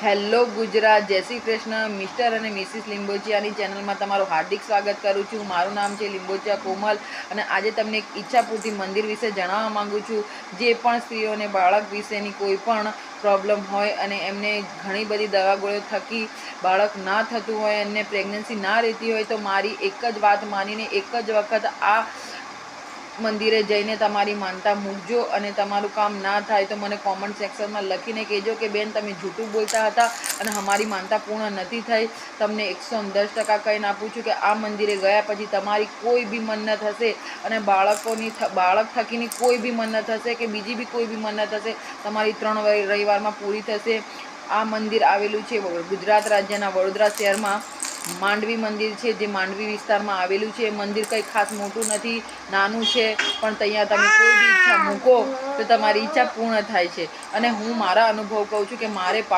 Hello Gujarat, જય Shri Krishna. Mister અને Mrs લિંબોચિયાની ચેનલમાં તમારું હાર્દિક સ્વાગત કરું છું. મારું નામ છે લિંબોચિયા કોમલ અને આજે તમને એક ઈચ્છાપૂર્તિ મંદિર વિશે જણાવવા માંગુ છું. જે પણ સ્ત્રીઓને બાળક વિશેની કોઈ પણ પ્રોબ્લેમ હોય અને એમને ઘણી બધી દવા ગોળીઓ થકી બાળક ના થતું હોય, એમને પ્રેગ્નન્સી ના રહેતી હોય, તો મારી એક જ વાત માનીને એક જ વખત આ મંદિરે જઈને તમારી માનતા મૂકજો અને તમારું કામ ના થાય તો મને કોમેન્ટ સેક્શનમાં લખીને કહેજો કે બેન તમે જૂઠું બોલતા હતા અને અમારી માનતા પૂર્ણ નથી થઈ. તમને 110% કહીને આપું છું કે આ મંદિરે ગયા પછી તમારી કોઈ બી મન્નત હશે અને બાળક થકીની કોઈ બી મન્નત હશે કે બીજી બી કોઈ બી મન્નત હશે, તમારી 3 રવિવારમાં પૂરી થશે. આ મંદિર આવેલું છે ગુજરાત રાજ્યના વડોદરા શહેરમાં. માંડવી મંદિર છે, જે માંડવી વિસ્તારમાં આવેલું છે. મંદિર કંઈ ખાસ મોટું નથી, નાનું છે, પણ ત્યાં તમે કોઈ બી ઈચ્છા મૂકો તો તમારી ઈચ્છા પૂર્ણ થાય છે. અને હું મારા અનુભવ કહું છું કે મારે 5